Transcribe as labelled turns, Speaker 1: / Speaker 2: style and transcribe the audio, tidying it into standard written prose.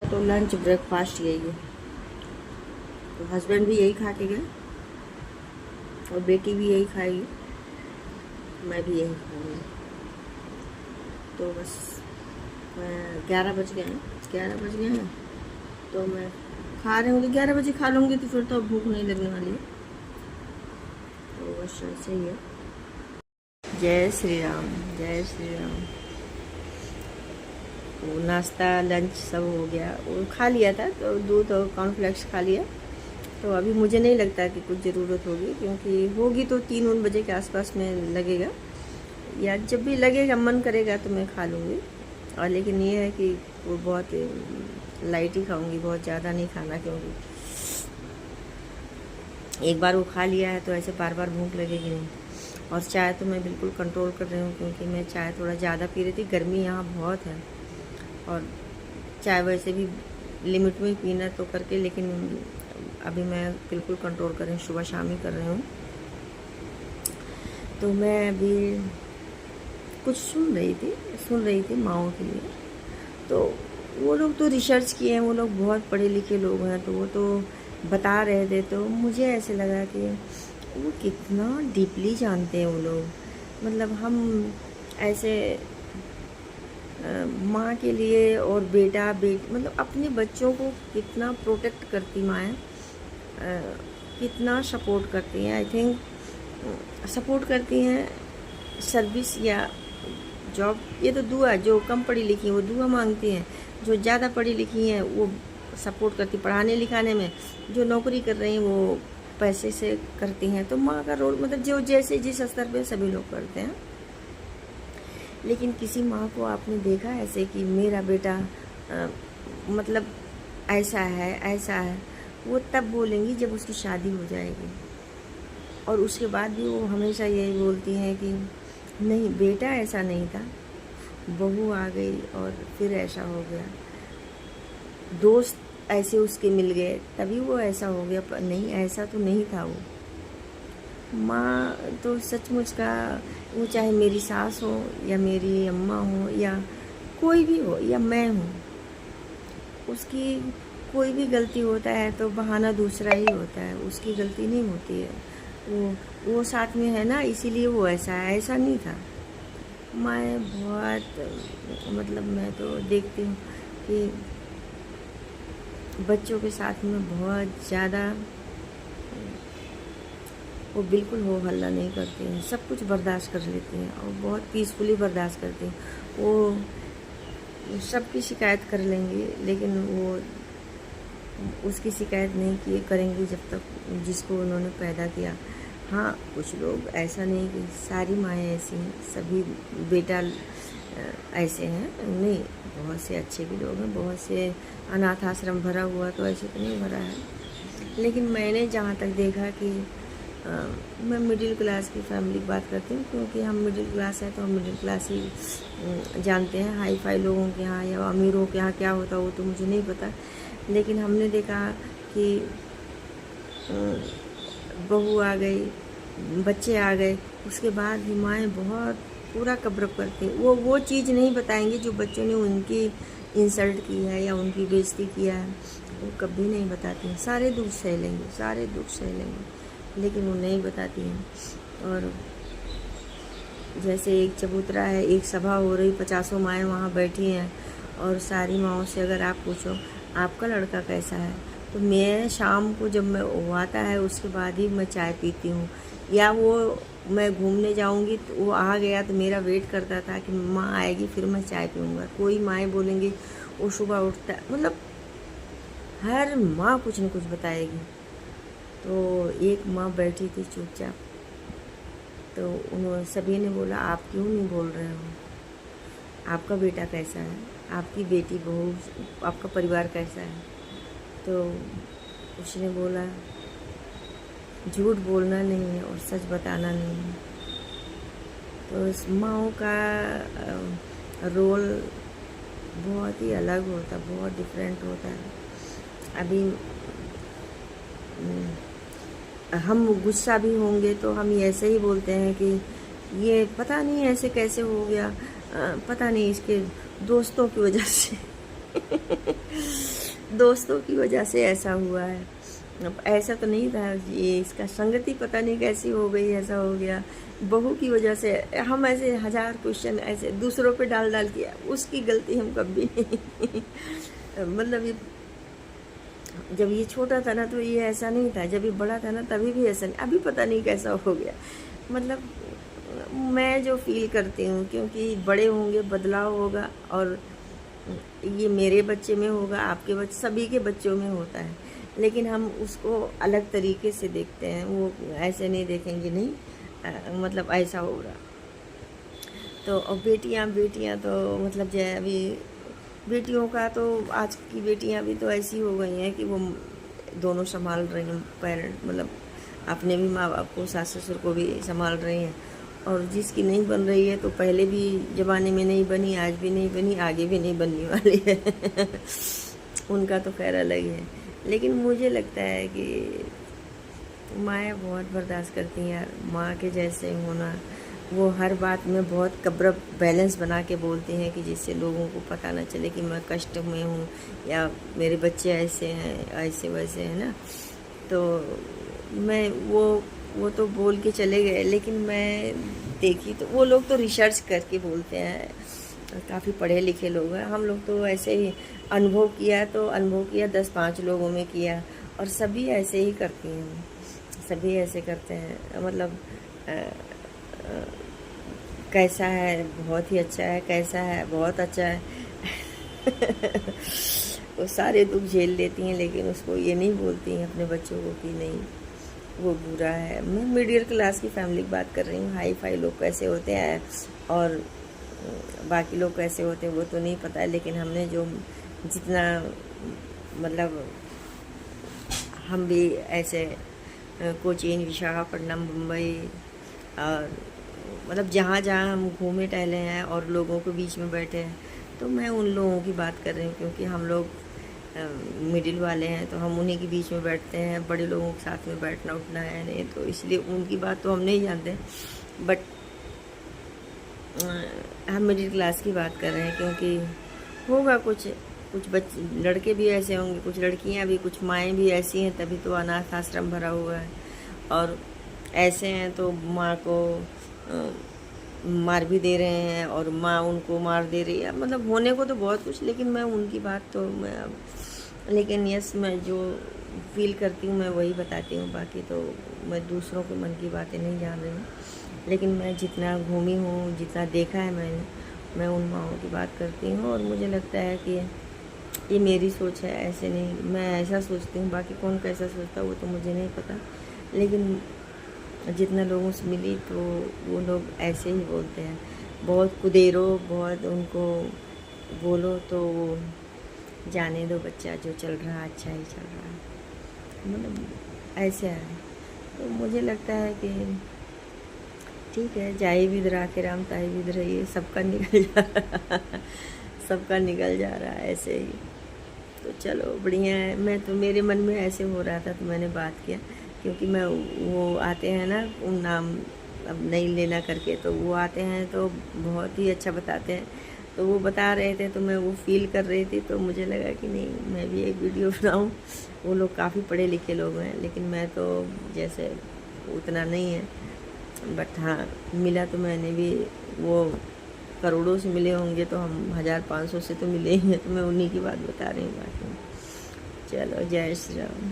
Speaker 1: तो lunch breakfast यही है। तो हस्बैंड भी यही खा के गए और बेटी भी यही खाएगी, मैं भी यही खाऊंगी। तो बस 11 बज गए हैं, 11 बज गए हैं तो मैं खा रही हूँ। 11 बजे खा लूँगी तो फिर तो भूख नहीं लगने वाली है। तो बस ऐसे ही है। जय श्री राम, जय श्री राम। वो नाश्ता लंच सब हो गया, वो खा लिया था, तो दूध और कॉर्नफ्लेक्स खा लिया। तो अभी मुझे नहीं लगता कि कुछ ज़रूरत होगी, क्योंकि होगी तो 3 बजे के आसपास में लगेगा, या जब भी लगेगा मन करेगा तो मैं खा लूँगी। और लेकिन ये है कि वो बहुत लाइट ही खाऊंगी, बहुत ज़्यादा नहीं खाना, क्योंकि एक बार वो खा लिया है तो ऐसे बार बार भूख लगेगी नहीं। और चाय तो मैं बिल्कुल कंट्रोल कर रही हूँ, क्योंकि मैं चाय थोड़ा ज़्यादा पी रही थी। गर्मी यहाँ बहुत है और चाय वैसे भी लिमिट में पीना तो करके, लेकिन अभी मैं बिल्कुल कंट्रोल कर रही हूँ, सुबह शाम ही कर रही हूँ। तो मैं अभी कुछ सुन रही थी माओ के लिए। तो वो लोग तो रिसर्च किए हैं, वो लोग बहुत पढ़े लिखे लोग हैं, तो वो तो बता रहे थे। तो मुझे ऐसे लगा कि वो कितना डीपली जानते हैं वो लोग। मतलब हम ऐसे माँ के लिए और मतलब अपने बच्चों को कितना प्रोटेक्ट करती माएँ, कितना सपोर्ट करती हैं। आई थिंक सपोर्ट करती हैं सर्विस या जॉब, ये तो दुआ। जो कम पढ़ी लिखी हैं वो दुआ मांगती हैं, जो ज़्यादा पढ़ी लिखी हैं वो सपोर्ट करती पढ़ाने लिखाने में, जो नौकरी कर रही हैं वो पैसे से करती हैं। तो माँ का रोल मतलब जो जैसे जिस स्तर पे सभी लोग करते हैं। लेकिन किसी माँ को आपने देखा ऐसे कि मेरा बेटा मतलब ऐसा है, वो तब बोलेंगी जब उसकी शादी हो जाएगी। और उसके बाद भी वो हमेशा यही बोलती हैं कि नहीं बेटा ऐसा नहीं था, बहू आ गई और फिर ऐसा हो गया, दोस्त ऐसे उसके मिल गए तभी वो ऐसा हो गया, पर नहीं ऐसा तो नहीं था वो। माँ तो सचमुच का, वो चाहे मेरी सास हो या मेरी अम्मा हो या कोई भी हो या मैं हूँ, उसकी कोई भी गलती होता है तो बहाना दूसरा ही होता है, उसकी गलती नहीं होती है। वो साथ में है ना, इसीलिए वो ऐसा है, ऐसा नहीं था। मैं बहुत मतलब मैं तो देखती हूँ कि बच्चों के साथ में बहुत ज़्यादा वो बिल्कुल हो हल्ला नहीं करते हैं, सब कुछ बर्दाश्त कर लेते हैं और बहुत पीसफुली बर्दाश्त करते हैं। वो सबकी शिकायत कर लेंगे, लेकिन वो उसकी शिकायत नहीं करेंगे जब तक जिसको उन्होंने पैदा किया। हाँ, कुछ लोग, ऐसा नहीं कि सारी माएँ ऐसी हैं, सभी बेटा ऐसे हैं नहीं, बहुत से अच्छे भी लोग हैं, बहुत से अनाथ आश्रम भरा हुआ तो ऐसे तो नहीं भरा है। लेकिन मैंने जहाँ तक देखा कि मैं मिडिल क्लास की फैमिली की बात करती हूँ, क्योंकि हम मिडिल क्लास हैं तो हम मिडिल क्लास ही जानते हैं। हाई फाई लोगों के यहाँ या अमीरों के यहाँ क्या होता वो तो मुझे नहीं पता। लेकिन हमने देखा कि बहू आ गई, बच्चे आ गए, उसके बाद भी माएँ बहुत पूरा कवरअप करती हैं। वो चीज़ नहीं बताएंगे जो बच्चों ने उनकी इंसल्ट की है या उनकी बेइज्जती किया है, वो कभी नहीं बताती हैं। सारे दुख सह लेंगे, लेकिन वो नहीं बताती हैं। और जैसे एक चबूतरा है, एक सभा हो रही, 50 माएँ वहाँ बैठी हैं और सारी माँओं से अगर आप पूछो आपका लड़का कैसा है, तो मैं शाम को जब मैं वो आता है उसके बाद ही मैं चाय पीती हूँ। या वो मैं घूमने जाऊँगी तो वो आ गया तो मेरा वेट करता था कि माँ आएगी फिर मैं चाय पीऊँगा। कोई माएँ बोलेंगी वो सुबह उठता है, मतलब हर माँ कुछ न कुछ बताएगी। तो एक माँ बैठी थी चुपचाप, तो उन्होंने सभी ने बोला आप क्यों नहीं बोल रहे हो, आपका बेटा कैसा है, आपकी बेटी बहू, आपका परिवार कैसा है। तो उसने बोला झूठ बोलना नहीं है और सच बताना नहीं है। तो इस माँओं का रोल बहुत ही अलग होता, बहुत डिफरेंट होता है। अभी हम गुस्सा भी होंगे तो हम ऐसे ही बोलते हैं कि ये पता नहीं ऐसे कैसे हो गया, पता नहीं इसके दोस्तों की वजह से दोस्तों की वजह से ऐसा हुआ है। अब ऐसा तो नहीं था, ये इसका संगति पता नहीं कैसी हो गई, ऐसा हो गया। बहू की वजह से हम ऐसे हज़ार क्वेश्चन ऐसे दूसरों पे डाल डाल के, उसकी गलती हम कभी नहीं मतलब ये जब ये छोटा था ना तो ये ऐसा नहीं था, जब ये बड़ा था ना तभी भी ऐसा नहीं, अभी पता नहीं कैसा हो गया। मतलब मैं जो फील करती हूँ, क्योंकि बड़े होंगे बदलाव होगा, और ये मेरे बच्चे में होगा, आपके बच्चे, सभी के बच्चों में होता है, लेकिन हम उसको अलग तरीके से देखते हैं। वो ऐसे नहीं देखेंगे, नहीं मतलब ऐसा हो रहा। तो और बेटियां तो मतलब जो है अभी बेटियों का तो, आज की बेटियां भी तो ऐसी हो गई हैं कि वो दोनों संभाल रही हैं, पेरेंट मतलब अपने भी माँ बाप को, सास ससुर को भी संभाल रही हैं। और जिसकी नहीं बन रही है तो पहले भी ज़माने में नहीं बनी, आज भी नहीं बनी, आगे भी नहीं बनने वाली है उनका तो खैर अलग है। लेकिन मुझे लगता है कि माँ बहुत बर्दाश्त करती हैं यार, माँ के जैसे होना। वो हर बात में बहुत कब्र बैलेंस बना के बोलती हैं कि जिससे लोगों को पता ना चले कि मैं कष्ट में हूँ या मेरे बच्चे ऐसे हैं, ऐसे वैसे हैं ना। तो मैं वो तो बोल के चले गए, लेकिन मैं देखी तो वो लोग तो रिसर्च करके बोलते हैं, काफ़ी पढ़े लिखे लोग हैं। हम लोग तो ऐसे ही अनुभव किया, तो अनुभव किया 10-5 लोगों में किया, और सभी ऐसे ही करती हैं, सभी ऐसे करते हैं। मतलब कैसा है, बहुत ही अच्छा है, कैसा है, बहुत अच्छा है वो सारे दुख झेल लेती हैं, लेकिन उसको ये नहीं बोलती हैं अपने बच्चों को कि नहीं वो बुरा है। मैं मिडिल क्लास की फैमिली की बात कर रही हूँ। हाई फाई लोग कैसे होते हैं और बाकी लोग कैसे होते हैं वो तो नहीं पता है, लेकिन हमने जो जितना मतलब हम भी ऐसे कोचीन, विशाखापट्टनम, मुंबई, और मतलब जहाँ जहाँ हम घूमे टहले हैं और लोगों के बीच में बैठे हैं, तो मैं उन लोगों की बात कर रही हूँ, क्योंकि हम लोग मिडिल वाले हैं तो हम उन्हीं के बीच में बैठते हैं। बड़े लोगों के साथ में बैठना उठना है नहीं, तो इसलिए उनकी बात तो हम नहीं जानते। बट हम मिडिल क्लास की बात कर रहे हैं, क्योंकि होगा कुछ बच्चे, लड़के भी ऐसे होंगे, कुछ लड़कियां भी, कुछ माएँ भी ऐसी हैं, तभी तो अनाथ आश्रम भरा हुआ है। और ऐसे हैं तो माँ को मार भी दे रहे हैं और माँ उनको मार दे रही है। मतलब होने को तो बहुत कुछ, लेकिन मैं उनकी बात तो मैं अब, लेकिन यस मैं जो फील करती हूँ मैं वही बताती हूँ। बाकी तो मैं दूसरों के मन की बातें नहीं जान रही हूँ, लेकिन मैं जितना घूमी हूँ, जितना देखा है मैंने, मैं उन माँओं की बात करती हूँ। और मुझे लगता है कि ये मेरी सोच है, ऐसे नहीं, मैं ऐसा सोचती हूँ। बाकी कौन कैसा सोचता है वो तो मुझे नहीं पता, लेकिन जितना लोगों से मिली तो वो लोग ऐसे ही बोलते हैं। बहुत कुदेरो, बहुत उनको बोलो तो वो जाने दो बच्चा, जो चल रहा है अच्छा ही चल रहा है, मतलब ऐसे है। तो मुझे लगता है कि ठीक है, जाए भी राखे राम ताई भी रहिए, सबका निकल जा रहा सबका निकल जा रहा है ऐसे ही। तो चलो बढ़िया है। मैं तो, मेरे मन में ऐसे हो रहा था तो मैंने बात किया, क्योंकि मैं वो आते हैं ना उन नाम अब नहीं लेना करके, तो वो आते हैं तो बहुत ही अच्छा बताते हैं। तो वो बता रहे थे तो मैं वो फील कर रही थी, तो मुझे लगा कि नहीं मैं भी एक वीडियो बनाऊं। वो लोग काफ़ी पढ़े लिखे लोग हैं, लेकिन मैं तो जैसे उतना नहीं है। बट हाँ, मिला तो मैंने भी, वो करोड़ों से मिले होंगे तो हम 1500 से तो मिले ही हैं, तो मैं उन्हीं की बात बता रही हूँ। बाकी चलो, जय श्री राम।